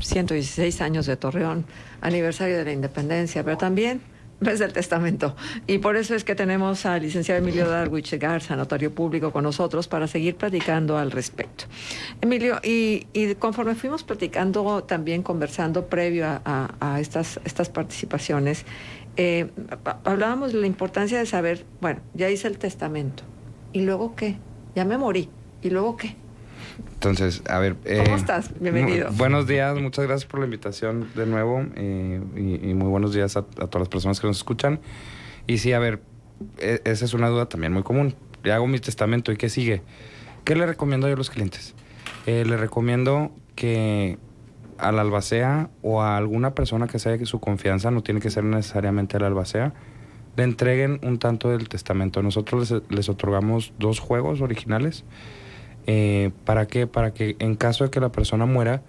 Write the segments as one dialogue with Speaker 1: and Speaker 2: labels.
Speaker 1: 116 años de Torreón, aniversario de la independencia, pero también mes del testamento. Y por eso es que tenemos al licenciado Emilio Darwich Garza, notario público, con nosotros para seguir platicando al respecto. Emilio, y conforme fuimos platicando, también conversando previo a estas participaciones, hablábamos de la importancia de saber, bueno, ya hice el testamento, ¿y luego qué? Ya me morí, ¿y luego qué?
Speaker 2: Entonces, a ver...
Speaker 1: ¿Cómo estás? Bienvenido.
Speaker 2: Buenos días, muchas gracias por la invitación de nuevo y muy buenos días a todas las personas que nos escuchan. Y sí, a ver, esa es una duda también muy común. Ya hago mi testamento, ¿y qué sigue? ¿Qué le recomiendo yo a los clientes? Le recomiendo que al albacea o a alguna persona que sea de su confianza, no tiene que ser necesariamente al albacea, le entreguen un tanto del testamento. Nosotros les otorgamos 2 juegos originales. ¿Para qué? Para que en caso de que la persona muera,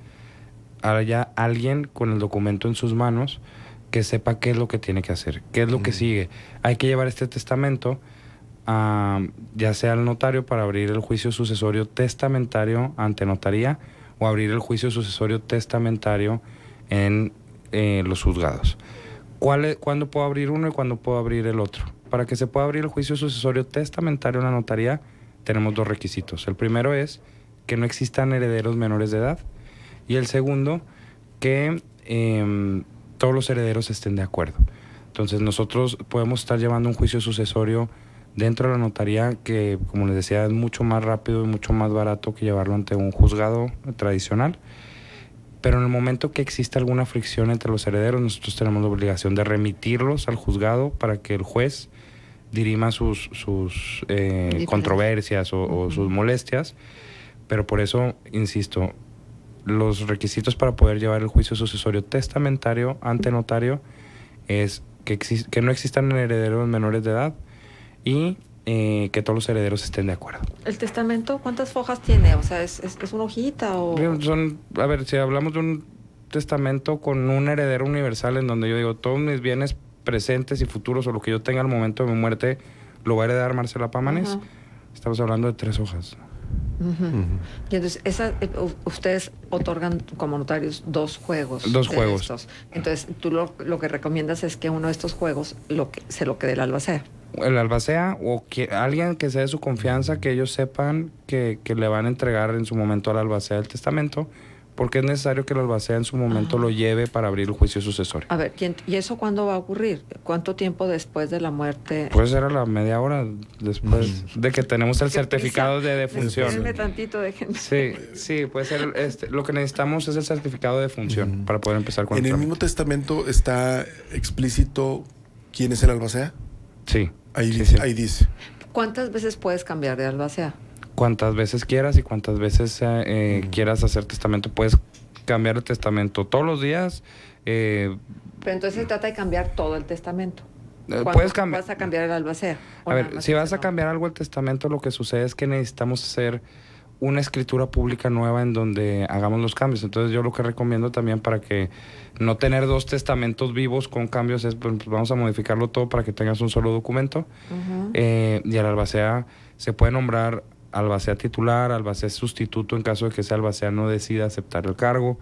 Speaker 2: haya alguien con el documento en sus manos que sepa qué es lo que tiene que hacer, qué es lo que sigue. Hay que llevar este testamento ya sea al notario para abrir el juicio sucesorio testamentario ante notaría o abrir el juicio sucesorio testamentario en los juzgados. ¿Cuándo puedo abrir uno y cuándo puedo abrir el otro? Para que se pueda abrir el juicio sucesorio testamentario en la notaría, tenemos 2 requisitos. El primero es que no existan herederos menores de edad y el segundo, que todos los herederos estén de acuerdo. Entonces nosotros podemos estar llevando un juicio sucesorio dentro de la notaría que, como les decía, es mucho más rápido y mucho más barato que llevarlo ante un juzgado tradicional. Pero en el momento que exista alguna fricción entre los herederos, nosotros tenemos la obligación de remitirlos al juzgado para que el juez dirima sus controversias o sus molestias. Pero por eso, insisto, los requisitos para poder llevar el juicio sucesorio testamentario ante notario es que no existan herederos menores de edad y que todos los herederos estén de acuerdo.
Speaker 1: ¿El testamento cuántas hojas tiene? O sea, ¿es una hojita o...?
Speaker 2: A ver, si hablamos de un testamento con un heredero universal en donde yo digo todos mis bienes presentes y futuros o lo que yo tenga al momento de mi muerte lo va a heredar Marcela Pámanes, estamos hablando de 3 hojas.
Speaker 1: Y entonces ustedes otorgan como notarios 2 juegos.
Speaker 2: 2 juegos.
Speaker 1: Estos. Entonces tú lo que recomiendas es que uno de estos juegos se lo quede el albacea.
Speaker 2: El albacea o alguien que sea de su confianza, que ellos sepan que le van a entregar en su momento al albacea el testamento, porque es necesario que el albacea en su momento lo lleve para abrir el juicio sucesorio.
Speaker 1: A ver, ¿y eso cuándo va a ocurrir? ¿Cuánto tiempo después de la muerte?
Speaker 2: Puede ser a la media hora después de que tenemos el certificado de defunción.
Speaker 1: Espérenme tantito, déjenme.
Speaker 2: Sí, puede ser. Lo que necesitamos es el certificado de defunción para poder empezar con el
Speaker 3: ¿En el mismo testamento está explícito quién es el albacea?
Speaker 2: Sí.
Speaker 3: Ahí dice.
Speaker 1: ¿Cuántas veces puedes cambiar de albacea?
Speaker 2: Cuantas veces quieras y cuantas veces quieras hacer testamento. Puedes cambiar el testamento todos los días.
Speaker 1: Pero entonces se trata de cambiar todo el testamento.
Speaker 2: Puedes
Speaker 1: ¿Vas a cambiar el albacea?
Speaker 2: A ver, si vas a cambiar algo el testamento, lo que sucede es que necesitamos hacer una escritura pública nueva en donde hagamos los cambios. Entonces yo lo que recomiendo también para que no tener 2 testamentos vivos con cambios es, pues vamos a modificarlo todo para que tengas un solo documento. Y al albacea se puede nombrar albacea titular, albacea sustituto en caso de que ese albacea no decida aceptar el cargo.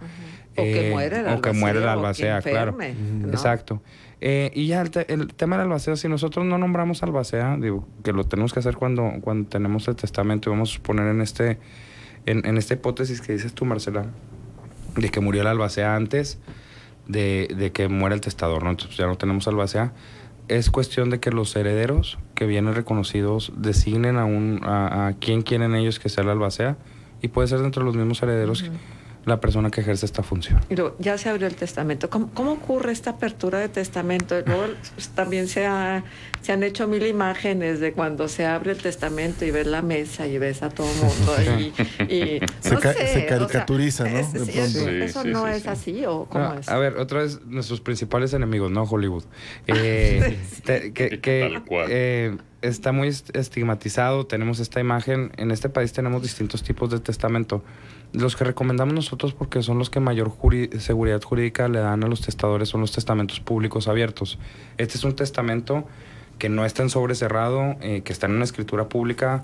Speaker 1: O que muere el albacea,
Speaker 2: claro.
Speaker 1: ¿no? Exacto.
Speaker 2: Y ya el tema del albacea, si nosotros no nombramos albacea, digo que lo tenemos que hacer cuando tenemos el testamento, y vamos a suponer en esta hipótesis que dices tú, Marcela, de que murió el albacea antes de que muera el testador, ¿no? Entonces ya no tenemos albacea. Es cuestión de que los herederos que vienen reconocidos designen a quién quieren ellos que sea el albacea, y puede ser dentro de los mismos herederos la persona que ejerce esta función.
Speaker 1: Y luego, ya se abrió el testamento. ¿Cómo ocurre esta apertura de testamento? Luego también se han hecho 1000 imágenes de cuando se abre el testamento y ves la mesa y ves a todo el mundo y
Speaker 3: se caricaturiza, ¿no?
Speaker 1: ¿Eso no es así o cómo es?
Speaker 2: A ver, otra vez, nuestros principales enemigos, ¿no? Hollywood.
Speaker 4: Tal cual.
Speaker 2: Está muy estigmatizado, tenemos esta imagen. En este país tenemos distintos tipos de testamento. Los que recomendamos nosotros, porque son los que mayor seguridad jurídica le dan a los testadores, son los testamentos públicos abiertos. Este es un testamento que no está en sobre cerrado, que está en una escritura pública,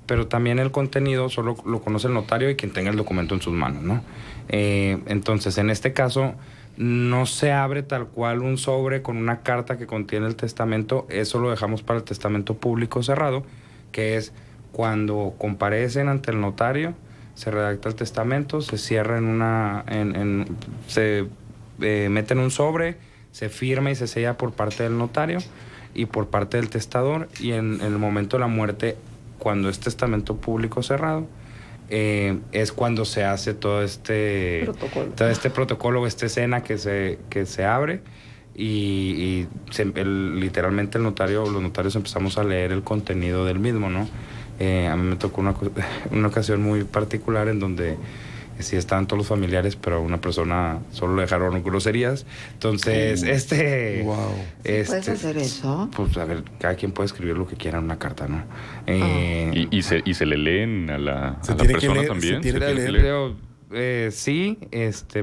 Speaker 2: pero también el contenido solo lo conoce el notario y quien tenga el documento en sus manos, ¿no? Entonces, en este caso, no se abre tal cual un sobre con una carta que contiene el testamento. Eso lo dejamos para el testamento público cerrado, que es cuando comparecen ante el notario, se redacta el testamento, se cierra se mete en un sobre, se firma y se sella por parte del notario y por parte del testador, y en el momento de la muerte, cuando es testamento público cerrado, es cuando se hace todo este protocolo, esta escena que se abre y literalmente los notarios empezamos a leer el contenido del mismo, ¿no? A mí me tocó una ocasión muy particular en donde sí estaban todos los familiares, pero a una persona solo le dejaron groserías. Entonces,
Speaker 3: Wow.
Speaker 1: ¿Puedes hacer eso?
Speaker 2: Pues a ver, cada quien puede escribir lo que quiera en una carta, ¿no?
Speaker 4: ¿Y se le leen a la
Speaker 3: tiene que
Speaker 4: persona
Speaker 3: leer,
Speaker 4: también?
Speaker 3: se tiene que leer.
Speaker 2: Creo, sí,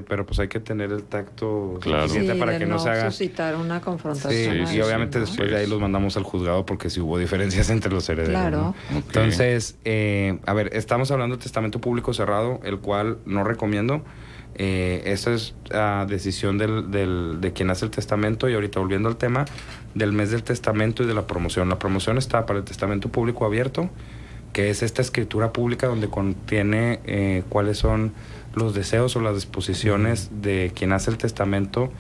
Speaker 2: pero pues hay que tener el tacto
Speaker 4: Claro.
Speaker 2: suficiente
Speaker 1: Sí,
Speaker 2: para
Speaker 1: de
Speaker 2: que no se haga.
Speaker 1: suscitar una confrontación.
Speaker 2: Sí,
Speaker 1: ahí,
Speaker 2: y obviamente
Speaker 1: ¿no?
Speaker 2: después de ahí los mandamos al juzgado porque sí hubo diferencias entre los herederos.
Speaker 1: Claro.
Speaker 2: ¿no?
Speaker 4: Ok.
Speaker 2: Entonces, a ver, estamos hablando de testamento público cerrado, el cual no recomiendo. Esa es decisión de quien hace el testamento. Y ahorita volviendo al tema del mes del testamento y de la promoción. La promoción está para el testamento público abierto, que es esta escritura pública donde contiene cuáles son los deseos o las disposiciones de quien hace el testamento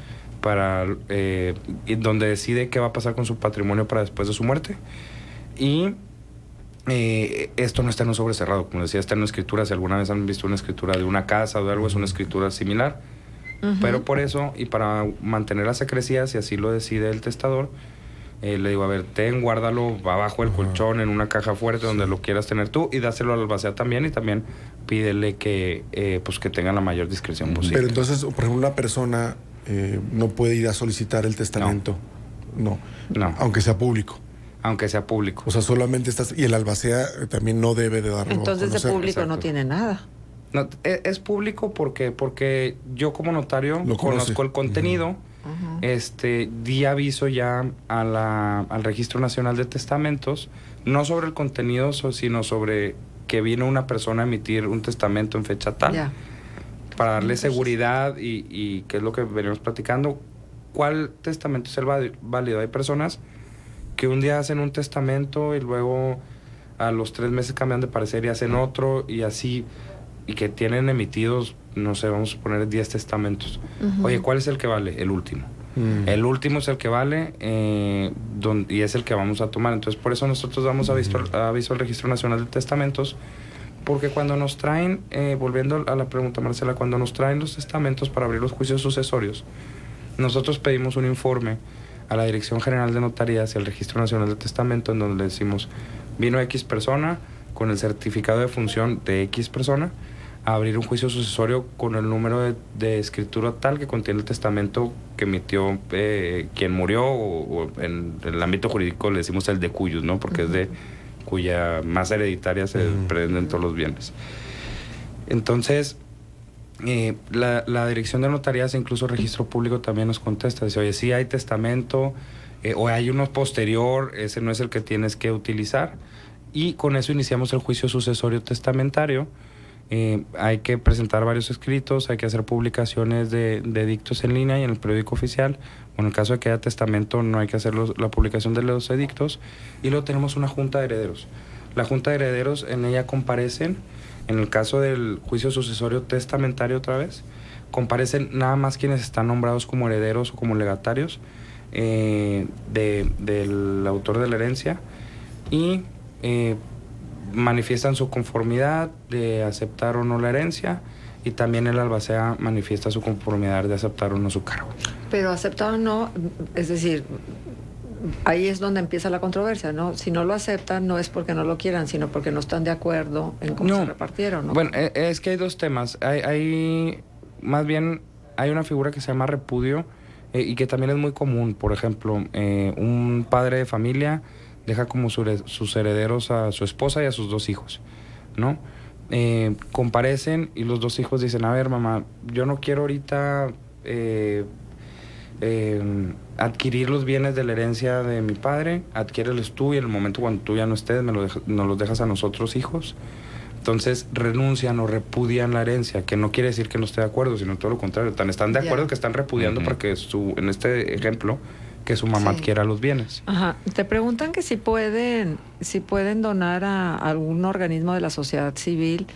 Speaker 2: y donde decide qué va a pasar con su patrimonio para después de su muerte. Y esto no está en un sobre cerrado, como decía, está en una escritura. Si alguna vez han visto una escritura de una casa o de algo, es una escritura similar. Pero por eso, y para mantener la secrecía, si así lo decide el testador, le digo, a ver, guárdalo abajo del colchón en una caja fuerte donde lo quieras tener tú, y dáselo al albacea también, y también pídele que tenga la mayor discreción posible.
Speaker 3: Pero entonces, por ejemplo, una persona no puede ir a solicitar el testamento. No. Aunque sea público.
Speaker 2: Aunque sea público.
Speaker 3: O sea, solamente y el albacea también no debe de darlo
Speaker 1: Entonces
Speaker 3: a conocer.
Speaker 1: de público no
Speaker 2: Exacto.
Speaker 1: tiene nada.
Speaker 2: No, es público porque yo como notario
Speaker 3: Lo conoce.
Speaker 2: conozco el contenido. Di aviso ya al Registro Nacional de Testamentos, no sobre el contenido, sino sobre que viene una persona a emitir un testamento en fecha tal,
Speaker 1: Ya.
Speaker 2: para darle seguridad y qué es lo que venimos platicando, cuál testamento es el válido. Hay personas que un día hacen un testamento y luego a los 3 meses cambian de parecer y hacen otro, y así, y que tienen emitidos, no sé, vamos a poner 10 testamentos. Oye, ¿cuál es el que vale? El último. El último es el que vale, y es el que vamos a tomar. Entonces, por eso nosotros damos aviso al Registro Nacional de Testamentos, porque cuando nos traen, volviendo a la pregunta, Marcela, cuando nos traen los testamentos para abrir los juicios sucesorios, nosotros pedimos un informe a la Dirección General de Notarías y al Registro Nacional de Testamento, en donde le decimos, vino X persona con el certificado de función de X persona a abrir un juicio sucesorio con el número de escritura tal que contiene el testamento que emitió quien murió, o en el ámbito jurídico le decimos el de cuyos, ¿no? Porque es de cuya masa hereditaria se desprenden todos los bienes. Entonces, la Dirección de Notarías e incluso Registro Público también nos contesta, dice, oye, sí hay testamento, o hay uno posterior, ese no es el que tienes que utilizar, y con eso iniciamos el juicio sucesorio testamentario. Hay que presentar varios escritos, hay que hacer publicaciones de edictos en línea y en el periódico oficial. En el caso de que haya testamento, no hay que hacer la publicación de los edictos. Y luego tenemos una junta de herederos. La junta de herederos, en ella comparecen, en el caso del juicio sucesorio testamentario otra vez, comparecen nada más quienes están nombrados como herederos o como legatarios del autor de la herencia, y manifiestan su conformidad de aceptar o no la herencia, y también el albacea manifiesta su conformidad de aceptar o no su cargo.
Speaker 1: Pero aceptar o no, es decir, ahí es donde empieza la controversia, ¿no? Si no lo aceptan, no es porque no lo quieran, sino porque no están de acuerdo en cómo se repartieron, ¿no?
Speaker 2: Bueno, es que hay dos temas. Más bien, hay una figura que se llama repudio, y que también es muy común. Por ejemplo, un padre de familia deja como sus herederos a su esposa y a sus 2 hijos, ¿no? Comparecen y los 2 hijos dicen, a ver, mamá, yo no quiero ahorita adquirir los bienes de la herencia de mi padre, adquiérelos tú y en el momento cuando tú ya no estés nos los dejas a nosotros hijos. Entonces renuncian o repudian la herencia, que no quiere decir que no esté de acuerdo, sino todo lo contrario. Están de acuerdo que están repudiando porque en este ejemplo, que su mamá adquiera los bienes.
Speaker 1: Ajá. Te preguntan que si pueden donar a algún organismo de la sociedad civil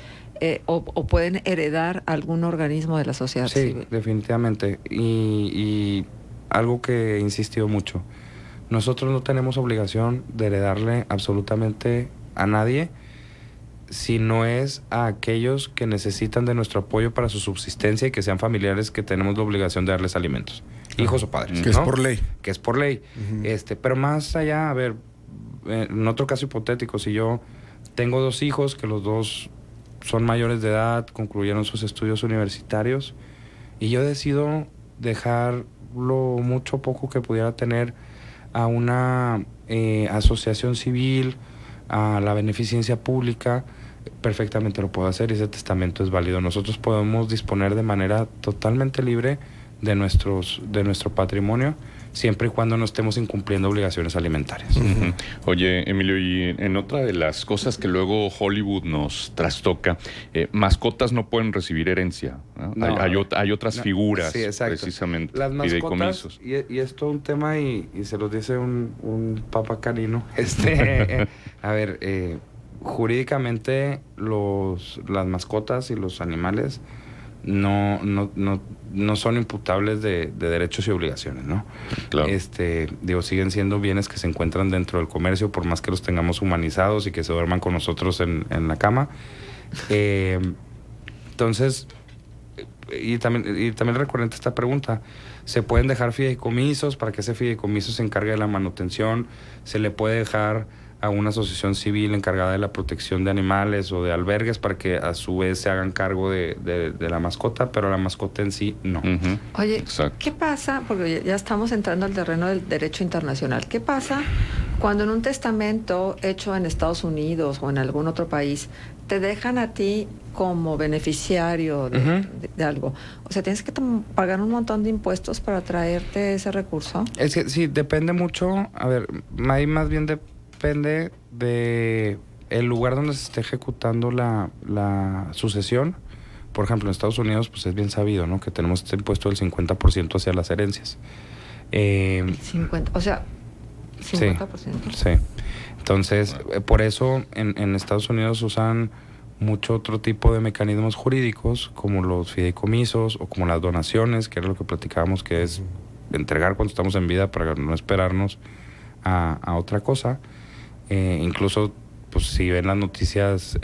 Speaker 1: o pueden heredar algún organismo de la sociedad civil. Sí,
Speaker 2: definitivamente. Y algo que he insistido mucho. Nosotros no tenemos obligación de heredarle absolutamente a nadie si no es a aquellos que necesitan de nuestro apoyo para su subsistencia y que sean familiares que tenemos la obligación de darles alimentos, hijos o padres.
Speaker 3: Que ¿no? Es por ley.
Speaker 2: Que es por ley. Pero más allá, a ver, en otro caso hipotético, si yo tengo 2 hijos, que los 2 son mayores de edad, concluyeron sus estudios universitarios, y yo decido dejar lo mucho o poco que pudiera tener a una asociación civil, a la beneficencia pública, perfectamente lo puedo hacer y ese testamento es válido. Nosotros podemos disponer de manera totalmente libre de nuestro patrimonio, siempre y cuando no estemos incumpliendo obligaciones alimentarias.
Speaker 4: Oye, Emilio, y en otra de las cosas que luego Hollywood nos trastoca, mascotas no pueden recibir herencia, ¿no? No, hay otras figuras, sí, precisamente,
Speaker 2: las mascotas, y es todo un tema y se los dice un papá canino. A ver, jurídicamente las mascotas y los animales no son imputables de derechos y obligaciones, ¿no?
Speaker 4: Claro.
Speaker 2: Siguen siendo bienes que se encuentran dentro del comercio, por más que los tengamos humanizados y que se duerman con nosotros en la cama. Entonces, y también recurrente esta pregunta, ¿se pueden dejar fideicomisos para que ese fideicomiso se encargue de la manutención? ¿Se le puede dejar a una asociación civil encargada de la protección de animales o de albergues para que a su vez se hagan cargo de la mascota, pero la mascota en sí no?
Speaker 1: Oye,
Speaker 4: exacto.
Speaker 1: ¿Qué pasa? Porque ya estamos entrando al terreno del derecho internacional. ¿Qué pasa cuando en un testamento hecho en Estados Unidos o en algún otro país te dejan a ti como beneficiario de algo? O sea, ¿tienes que pagar un montón de impuestos para traerte ese recurso?
Speaker 2: Es que sí, depende mucho. A ver, ahí más bien depende de el lugar donde se esté ejecutando la sucesión. Por ejemplo, en Estados Unidos, pues es bien sabido, ¿no? Que tenemos este impuesto del 50% hacia las herencias.
Speaker 1: 50%.
Speaker 2: Sí. Entonces, por eso en Estados Unidos usan mucho otro tipo de mecanismos jurídicos, como los fideicomisos o como las donaciones, que era lo que platicábamos, que es entregar cuando estamos en vida para no esperarnos a otra cosa. Incluso, pues si ven las noticias,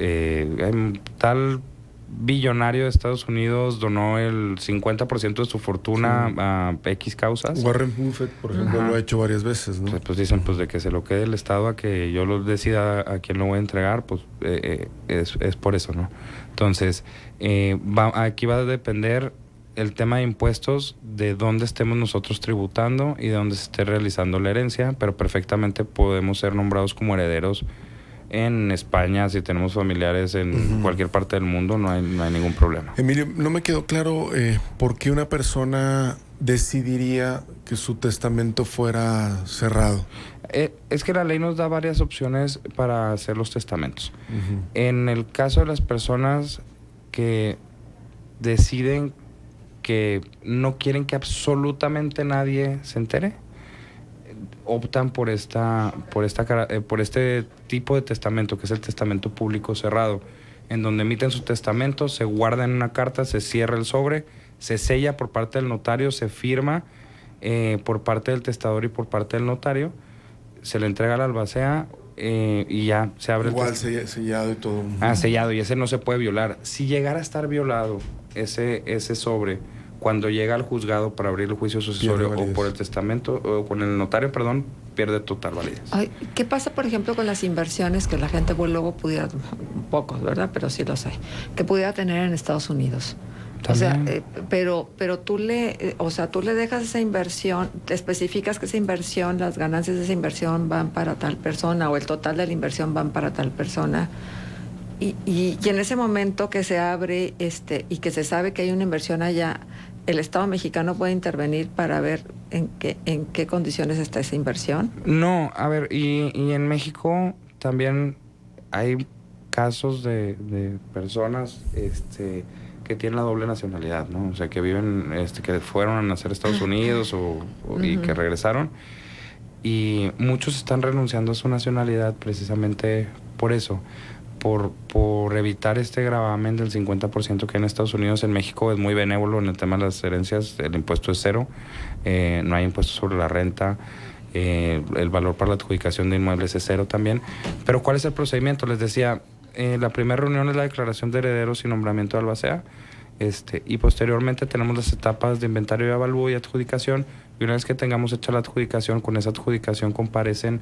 Speaker 2: tal billonario de Estados Unidos donó el 50% de su fortuna a X causas.
Speaker 3: Warren Buffett, por ejemplo, lo ha hecho varias veces, ¿no?
Speaker 2: Pues dicen, pues de que se lo quede el Estado a que yo lo decida a quién lo voy a entregar, pues es por eso, ¿no? Entonces, aquí va a depender el tema de impuestos de dónde estemos nosotros tributando y de dónde se esté realizando la herencia, pero perfectamente podemos ser nombrados como herederos en España, si tenemos familiares en cualquier parte del mundo, no hay ningún problema.
Speaker 3: Emilio, no me quedó claro por qué una persona decidiría que su testamento fuera cerrado.
Speaker 2: Es que la ley nos da varias opciones para hacer los testamentos. En el caso de las personas que deciden que no quieren que absolutamente nadie se entere, optan por este tipo de testamento, que es el testamento público cerrado, en donde emiten su testamento, se guarda en una carta, se cierra el sobre, se sella por parte del notario, se firma por parte del testador y por parte del notario, se le entrega a la albacea y ya se abre.
Speaker 3: Igual sellado y todo.
Speaker 2: Sellado, y ese no se puede violar. Si llegara a estar violado ese sobre cuando llega al juzgado para abrir el juicio sucesorio o por el testamento o con el notario, pierde total validez.
Speaker 1: Ay, ¿qué pasa, por ejemplo, con las inversiones que la gente luego pudiera, pocos, ¿verdad? Pero sí los hay, que pudiera tener en Estados Unidos? También. O sea, pero tú le dejas esa inversión, te especificas que esa inversión, las ganancias de esa inversión van para tal persona o el total de la inversión van para tal persona. Y en ese momento que se abre y que se sabe que hay una inversión allá, ¿el Estado mexicano puede intervenir para ver en qué condiciones está esa inversión?
Speaker 2: No, a ver, y en México también hay casos de personas que tienen la doble nacionalidad, ¿no? O sea, que viven, que fueron a nacer a Estados Unidos y que regresaron. Y muchos están renunciando a su nacionalidad precisamente por eso, por evitar este gravamen del 50% que hay en Estados Unidos. En México es muy benévolo en el tema de las herencias, el impuesto es cero, no hay impuesto sobre la renta, el valor para la adjudicación de inmuebles es cero también. Pero ¿cuál es el procedimiento? Les decía, la primera reunión es la declaración de herederos y nombramiento de albacea, y posteriormente tenemos las etapas de inventario y avalúo y adjudicación, y una vez que tengamos hecha la adjudicación, con esa adjudicación comparecen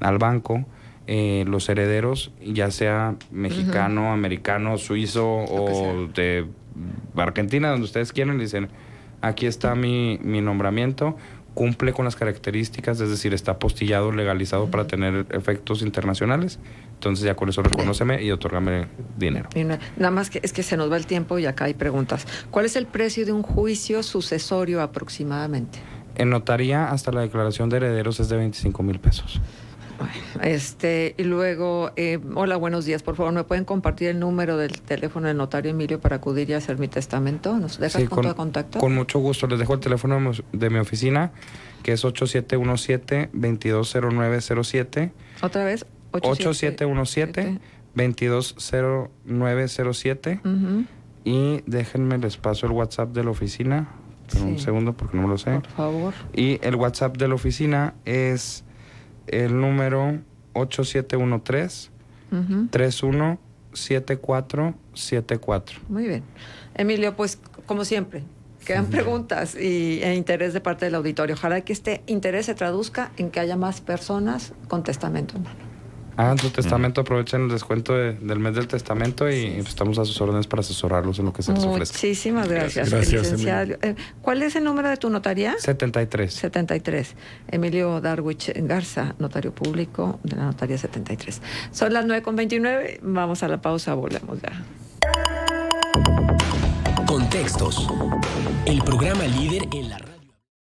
Speaker 2: al banco los herederos, ya sea mexicano, americano, suizo o de Argentina, donde ustedes quieran, le dicen, aquí está mi nombramiento, cumple con las características, es decir, está apostillado, legalizado para tener efectos internacionales. Entonces ya con eso reconóceme y otórgame dinero.
Speaker 1: Nada más que es que se nos va el tiempo y acá hay preguntas. ¿Cuál es el precio de un juicio sucesorio aproximadamente?
Speaker 2: En notaría, hasta la declaración de herederos es de 25,000 pesos.
Speaker 1: Y luego, hola, buenos días. Por favor, ¿me pueden compartir el número del teléfono del notario Emilio para acudir y hacer mi testamento? ¿Nos dejas punto de contacto?
Speaker 2: Con mucho gusto. Les dejo el teléfono de mi oficina, que es 8717-220907.
Speaker 1: ¿Otra vez?
Speaker 2: 8717-220907. Y déjenme, les paso el WhatsApp de la oficina. Pero un segundo, porque no me lo sé.
Speaker 1: Por favor.
Speaker 2: Y el WhatsApp de la oficina es el número 8713-317474.
Speaker 1: Muy bien. Emilio, pues, como siempre, quedan preguntas e interés de parte del auditorio. Ojalá que este interés se traduzca en que haya más personas con testamento en mano.
Speaker 2: Hagan su testamento, aprovechen el descuento del mes del testamento y estamos a sus órdenes para asesorarlos en lo que se les ofrezca.
Speaker 1: Muchísimas gracias. Licenciado. ¿Cuál es el número de tu notaría?
Speaker 2: 73.
Speaker 1: 73. Emilio Darwich Garza, notario público de la notaría 73. Son las 9:29. Vamos a la pausa, volvemos ya.
Speaker 5: Contextos. El programa líder en la